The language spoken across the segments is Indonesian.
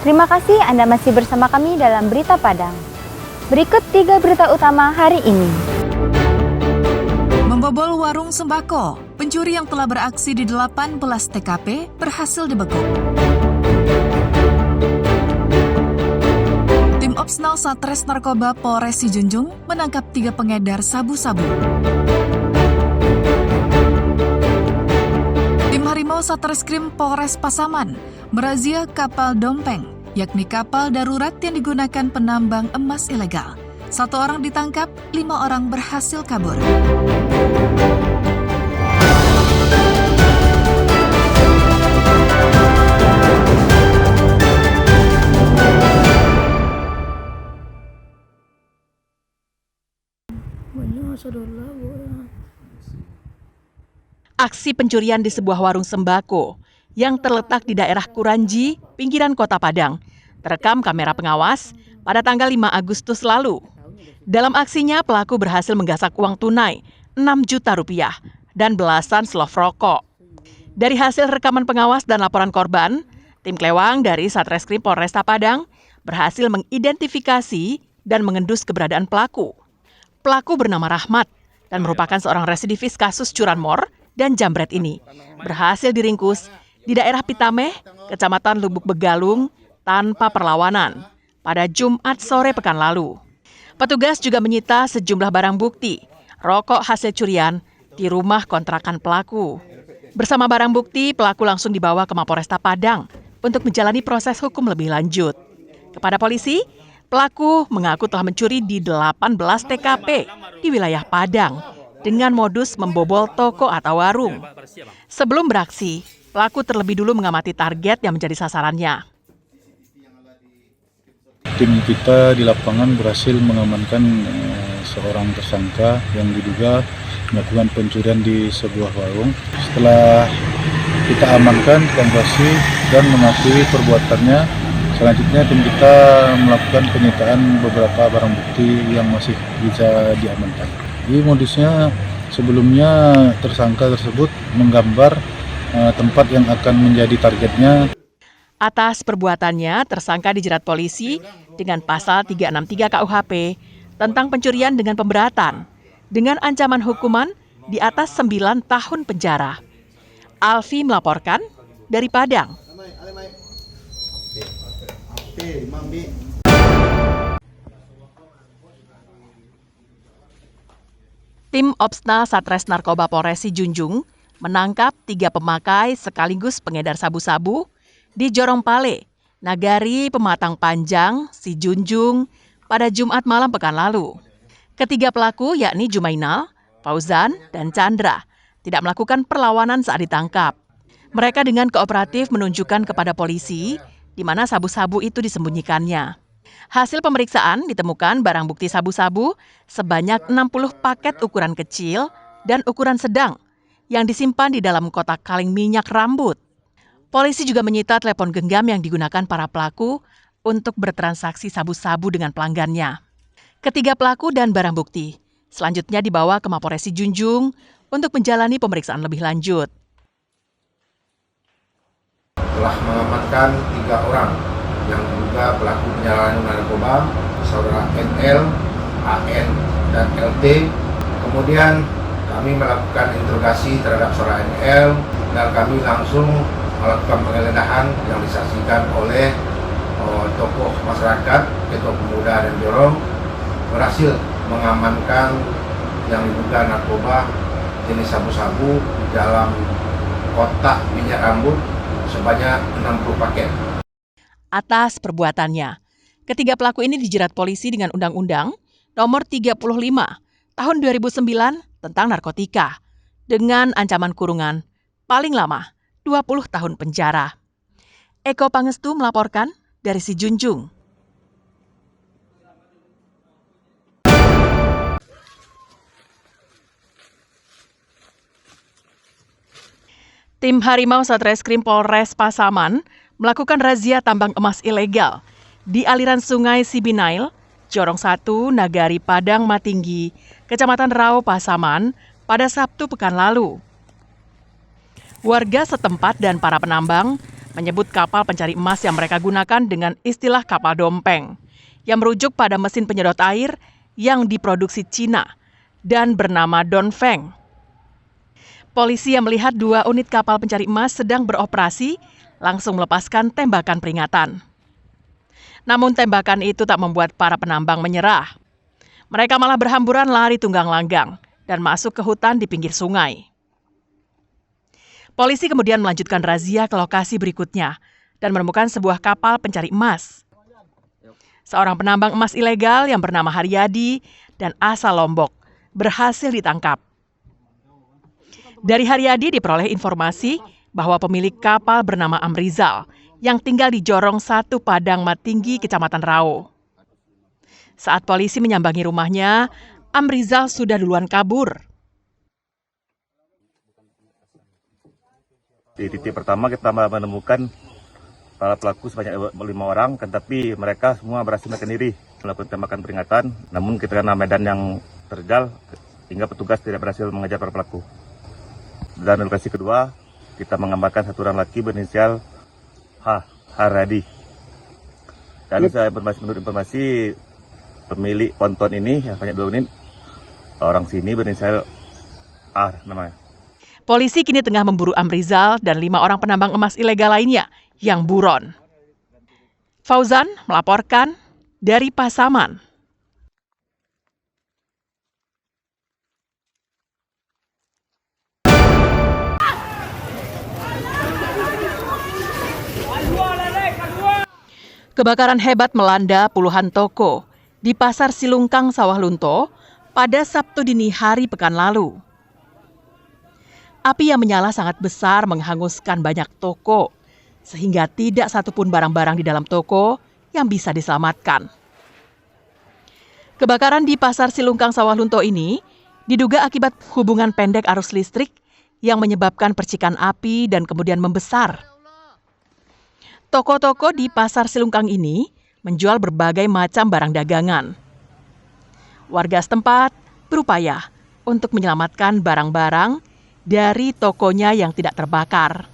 Terima kasih Anda masih bersama kami dalam Berita Padang. Berikut 3 berita utama hari ini. Membobol warung sembako, pencuri yang telah beraksi di 18 TKP berhasil dibekuk. Tim Opsnal Satres Narkoba Polres Sijunjung menangkap 3 pengedar sabu-sabu. Tim Harimau Satreskrim Polres Pasaman merazia kapal dompeng, yakni kapal darurat yang digunakan penambang emas ilegal. 1 orang ditangkap, 5 orang berhasil kabur. Aksi pencurian di sebuah warung sembako yang terletak di daerah Kuranji, pinggiran Kota Padang, terekam kamera pengawas pada tanggal 5 Agustus lalu. Dalam aksinya, pelaku berhasil menggasak uang tunai 6 juta rupiah dan belasan slov rokok. Dari hasil rekaman pengawas dan laporan korban, tim Klewang dari Satreskrim Polresta Padang berhasil mengidentifikasi dan mengendus keberadaan pelaku. Pelaku bernama Rahmat dan merupakan seorang residivis kasus curanmor dan jambret ini berhasil diringkus di daerah Pitameh, Kecamatan Lubuk Begalung, tanpa perlawanan pada Jumat sore pekan lalu. Petugas juga menyita sejumlah barang bukti, rokok hasil curian di rumah kontrakan pelaku. Bersama barang bukti, pelaku langsung dibawa ke Mapolresta Padang untuk menjalani proses hukum lebih lanjut. Kepada polisi, pelaku mengaku telah mencuri di 18 TKP di wilayah Padang dengan modus membobol toko atau warung. Sebelum beraksi, pelaku terlebih dulu mengamati target yang menjadi sasarannya. Tim kita di lapangan berhasil mengamankan seorang tersangka yang diduga melakukan pencurian di sebuah warung. Setelah kita amankan, konversi dan mengakui perbuatannya, selanjutnya tim kita melakukan penyitaan beberapa barang bukti yang masih bisa diamankan. Jadi modusnya sebelumnya tersangka tersebut menggambar tempat yang akan menjadi targetnya. Atas perbuatannya, tersangka dijerat polisi dengan pasal 363 KUHP tentang pencurian dengan pemberatan dengan ancaman hukuman di atas 9 tahun penjara. Alfi melaporkan dari Padang. Tim Opsnal Satres Narkoba Polres Sijunjung menangkap 3 pemakai sekaligus pengedar sabu-sabu di Jorong Pale, Nagari Pematang Panjang, Sijunjung pada Jumat malam pekan lalu. Ketiga pelaku yakni Jumainal, Fauzan, dan Chandra tidak melakukan perlawanan saat ditangkap. Mereka dengan kooperatif menunjukkan kepada polisi di mana sabu-sabu itu disembunyikannya. Hasil pemeriksaan ditemukan barang bukti sabu-sabu sebanyak 60 paket ukuran kecil dan ukuran sedang yang disimpan di dalam kotak kaleng minyak rambut. Polisi juga menyita telepon genggam yang digunakan para pelaku untuk bertransaksi sabu-sabu dengan pelanggannya. Ketiga pelaku dan barang bukti selanjutnya dibawa ke Mapolres Sijunjung untuk menjalani pemeriksaan lebih lanjut. Telah mengamankan 3 orang yang diduga pelaku penyalahgunaan narkoba, saudara NL, AN, dan LT. Kemudian kami melakukan interogasi terhadap saudara NL dan kami langsung melakukan penggeledahan yang disaksikan oleh tokoh masyarakat, ketua pemuda dan Jorong, berhasil mengamankan yang diduga narkoba jenis sabu-sabu di dalam kotak minyak rambut sebanyak 60 paket. Atas perbuatannya, ketiga pelaku ini dijerat polisi dengan Undang-Undang Nomor 35 Tahun 2009 tentang narkotika dengan ancaman kurungan paling lama 20 tahun penjara. Eko Pangestu melaporkan dari Sijunjung. Tim Harimau Satreskrim Polres Pasaman melakukan razia tambang emas ilegal di aliran sungai Sibinail, Jorong 1, Nagari Padang Matinggi, Kecamatan Rau, Pasaman, pada Sabtu pekan lalu. Warga setempat dan para penambang menyebut kapal pencari emas yang mereka gunakan dengan istilah kapal dompeng, yang merujuk pada mesin penyedot air yang diproduksi Cina dan bernama Dongfeng. Polisi yang melihat 2 unit kapal pencari emas sedang beroperasi langsung melepaskan tembakan peringatan. Namun tembakan itu tak membuat para penambang menyerah. Mereka malah berhamburan lari tunggang langgang dan masuk ke hutan di pinggir sungai. Polisi kemudian melanjutkan razia ke lokasi berikutnya dan menemukan sebuah kapal pencari emas. Seorang penambang emas ilegal yang bernama Haryadi dan asal Lombok berhasil ditangkap. Dari Haryadi diperoleh informasi bahwa pemilik kapal bernama Amrizal yang tinggal di Jorong 1 Padang Matinggi, Kecamatan Rao. Saat polisi menyambangi rumahnya, Amrizal sudah duluan kabur. Di titik pertama kita menemukan para pelaku sebanyak 5 orang, tetapi mereka semua berhasil melarikan diri melakukan tembakan peringatan. Namun karena medan yang terjal, hingga petugas tidak berhasil mengejar para pelaku. Dan lokasi kedua, kita mengamankan 1 orang laki berinisial Haryadi. Dan menurut informasi pemilik ponton ini yang banyak 2 unit, orang sini berinisial A namanya. Polisi kini tengah memburu Amrizal dan 5 orang penambang emas ilegal lainnya yang buron. Fauzan melaporkan dari Pasaman. Kebakaran hebat melanda puluhan toko di Pasar Silungkang, Sawah Lunto pada Sabtu dini hari pekan lalu. Api yang menyala sangat besar menghanguskan banyak toko, sehingga tidak satupun barang-barang di dalam toko yang bisa diselamatkan. Kebakaran di Pasar Silungkang, Sawah Lunto ini diduga akibat hubungan pendek arus listrik yang menyebabkan percikan api dan kemudian membesar. Toko-toko di Pasar Silungkang ini menjual berbagai macam barang dagangan. Warga setempat berupaya untuk menyelamatkan barang-barang dari tokonya yang tidak terbakar.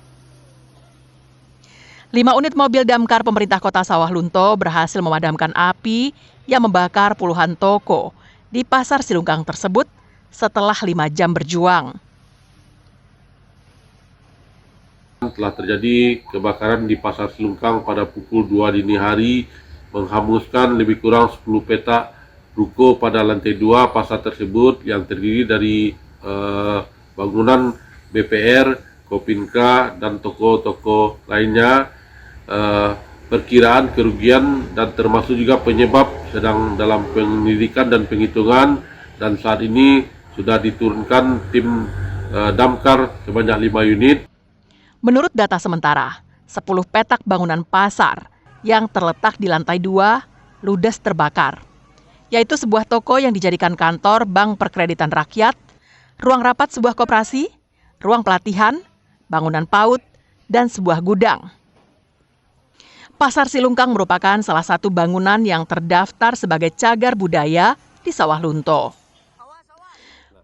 5 unit mobil damkar pemerintah Kota Sawah Lunto berhasil memadamkan api yang membakar puluhan toko di Pasar Silungkang tersebut setelah 5 jam berjuang. Telah terjadi kebakaran di Pasar Silungkang pada pukul 2 dini hari, menghanguskan lebih kurang 10 petak ruko pada lantai 2 pasar tersebut yang terdiri dari bangunan BPR, Kopinka, dan toko-toko lainnya. Perkiraan kerugian dan termasuk juga penyebab sedang dalam penyelidikan dan penghitungan, dan saat ini sudah diturunkan tim damkar sebanyak 5 unit. Menurut data sementara, 10 petak bangunan pasar yang terletak di lantai 2 ludes terbakar, yaitu sebuah toko yang dijadikan kantor Bank Perkreditan Rakyat, ruang rapat sebuah koperasi, ruang pelatihan, bangunan PAUD, dan sebuah gudang. Pasar Silungkang merupakan salah satu bangunan yang terdaftar sebagai cagar budaya di Sawah Lunto.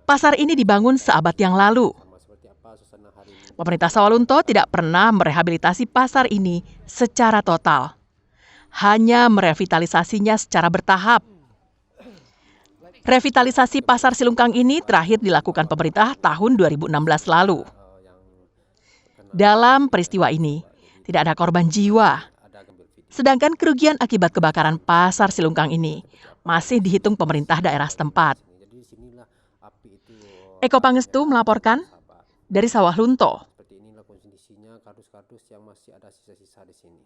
Pasar ini dibangun seabad yang lalu. Pemerintah Sawah Lunto tidak pernah merehabilitasi pasar ini secara total, hanya merevitalisasinya secara bertahap. Revitalisasi Pasar Silungkang ini terakhir dilakukan pemerintah tahun 2016 lalu. Dalam peristiwa ini, tidak ada korban jiwa. Sedangkan kerugian akibat kebakaran Pasar Silungkang ini masih dihitung pemerintah daerah setempat. Eko Pangestu melaporkan dari Sawah Lunto. Seperti inilah kondisinya, kardus-kardus yang masih ada sisa-sisa di sini.